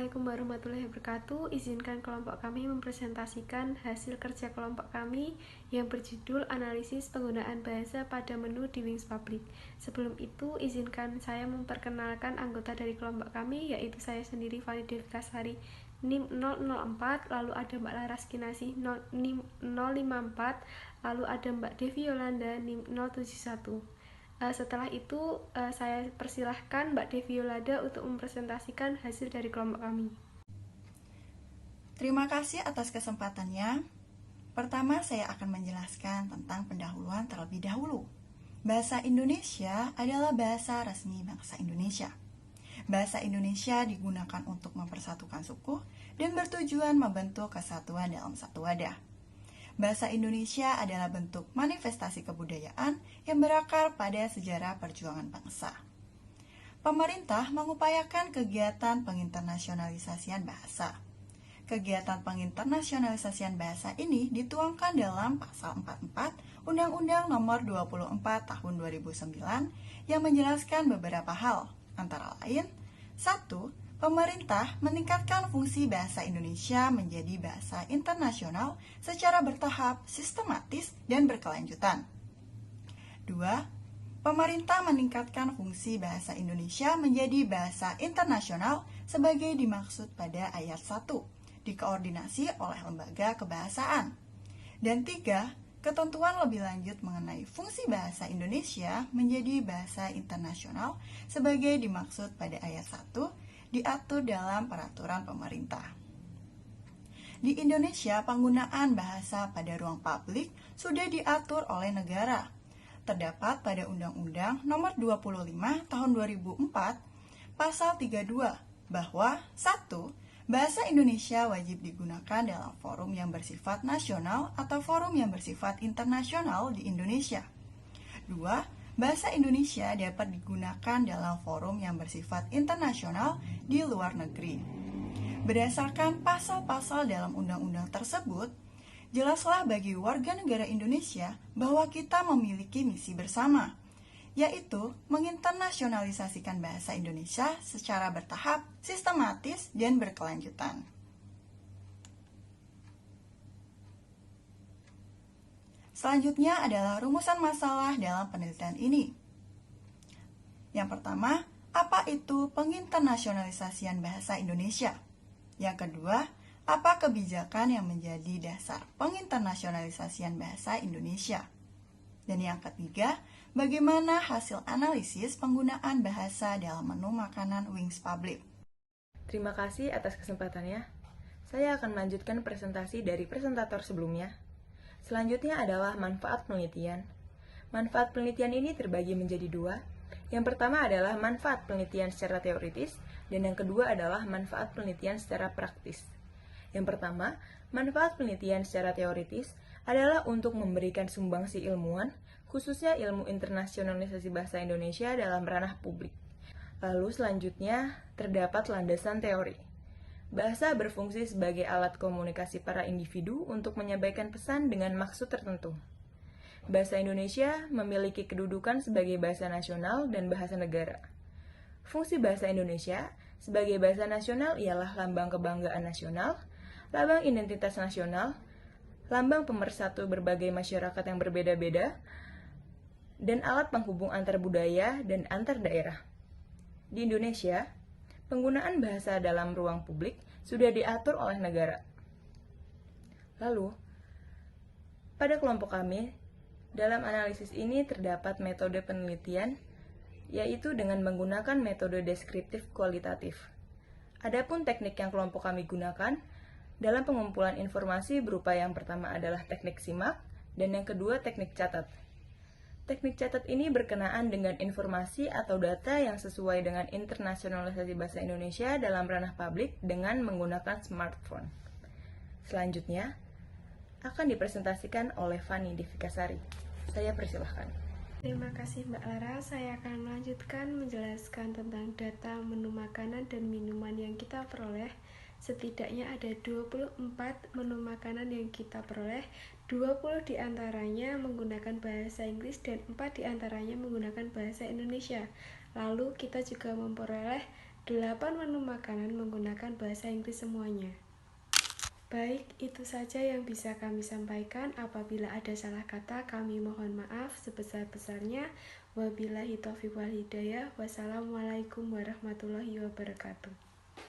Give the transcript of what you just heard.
Assalamualaikum warahmatullahi wabarakatuh. Izinkan kelompok kami mempresentasikan hasil kerja kelompok kami yang berjudul Analisis Penggunaan Bahasa pada Menu di Wings Public. Sebelum itu, izinkan saya memperkenalkan anggota dari kelompok kami, yaitu saya sendiri, Fani Devi Kasari, NIM 004, lalu ada Mbak Laras Kinasih NIM 054, lalu ada Mbak Devi Yolanda NIM 071. Setelah itu, saya persilahkan Mbak Devi Yolanda untuk mempresentasikan hasil dari kelompok kami. Terima kasih atas kesempatannya. Pertama, saya akan menjelaskan tentang pendahuluan terlebih dahulu. Bahasa Indonesia adalah bahasa resmi bangsa Indonesia. Bahasa Indonesia digunakan untuk mempersatukan suku dan bertujuan membentuk kesatuan dalam satu wadah. Bahasa Indonesia adalah bentuk manifestasi kebudayaan yang berakar pada sejarah perjuangan bangsa. Pemerintah mengupayakan kegiatan penginternasionalisasian bahasa. Kegiatan penginternasionalisasian bahasa ini dituangkan dalam Pasal 44 Undang-Undang Nomor 24 Tahun 2009 yang menjelaskan beberapa hal, antara lain: 1. Pemerintah meningkatkan fungsi bahasa Indonesia menjadi bahasa internasional secara bertahap, sistematis, dan berkelanjutan. 2. Pemerintah meningkatkan fungsi bahasa Indonesia menjadi bahasa internasional sebagai dimaksud pada ayat 1, dikoordinasi oleh lembaga kebahasaan. Dan 3. Ketentuan lebih lanjut mengenai fungsi bahasa Indonesia menjadi bahasa internasional sebagai dimaksud pada ayat 1 diatur dalam peraturan pemerintah. Di Indonesia, penggunaan bahasa pada ruang publik sudah diatur oleh negara. Terdapat pada Undang-Undang Nomor 25 Tahun 2004, Pasal 32, bahwa 1. Bahasa Indonesia wajib digunakan dalam forum yang bersifat nasional atau forum yang bersifat internasional di Indonesia. 2. Bahasa Indonesia dapat digunakan dalam forum yang bersifat internasional di luar negeri. Berdasarkan pasal-pasal dalam undang-undang tersebut, jelaslah bagi warga negara Indonesia bahwa kita memiliki misi bersama, yaitu menginternasionalisasikan bahasa Indonesia secara bertahap, sistematis, dan berkelanjutan. Selanjutnya adalah rumusan masalah dalam penelitian ini. Yang pertama, apa itu penginternasionalisasian bahasa Indonesia? Yang kedua, apa kebijakan yang menjadi dasar penginternasionalisasian bahasa Indonesia? Dan yang ketiga, bagaimana hasil analisis penggunaan bahasa dalam menu makanan Wings Public? Terima kasih atas kesempatannya. Saya akan melanjutkan presentasi dari presentator sebelumnya. Selanjutnya adalah manfaat penelitian. Manfaat penelitian ini terbagi menjadi dua. Yang pertama adalah manfaat penelitian secara teoritis, dan yang kedua adalah manfaat penelitian secara praktis. Yang pertama, manfaat penelitian secara teoritis adalah untuk memberikan sumbangsi ilmuwan, khususnya ilmu internasionalisasi bahasa Indonesia dalam ranah publik. Lalu selanjutnya, terdapat landasan teori. Bahasa berfungsi sebagai alat komunikasi para individu untuk menyampaikan pesan dengan maksud tertentu. Bahasa Indonesia memiliki kedudukan sebagai bahasa nasional dan bahasa negara. Fungsi bahasa Indonesia sebagai bahasa nasional ialah lambang kebanggaan nasional, lambang identitas nasional, lambang pemersatu berbagai masyarakat yang berbeda-beda, dan alat penghubung antar budaya dan antar daerah. Di Indonesia, penggunaan bahasa dalam ruang publik sudah diatur oleh negara. Lalu, pada kelompok kami, dalam analisis ini terdapat metode penelitian, yaitu dengan menggunakan metode deskriptif kualitatif. Adapun teknik yang kelompok kami gunakan dalam pengumpulan informasi berupa yang pertama adalah teknik simak, dan yang kedua teknik catat. Teknik catat ini berkenaan dengan informasi atau data yang sesuai dengan internasionalisasi bahasa Indonesia dalam ranah publik dengan menggunakan smartphone. Selanjutnya, akan dipresentasikan oleh Fani Devi Kasari. Saya persilahkan. Terima kasih Mbak Lara, saya akan melanjutkan menjelaskan tentang data menu makanan dan minuman yang kita peroleh. Setidaknya ada 24 menu makanan yang kita peroleh, 20 diantaranya menggunakan bahasa Inggris dan 4 diantaranya menggunakan bahasa Indonesia. Lalu kita juga memperoleh 8 menu makanan menggunakan bahasa Inggris semuanya. Baik, itu saja yang bisa kami sampaikan. Apabila ada salah kata, kami mohon maaf sebesar-besarnya. Wabillahi taufiq wal hidayah. Wassalamualaikum warahmatullahi wabarakatuh.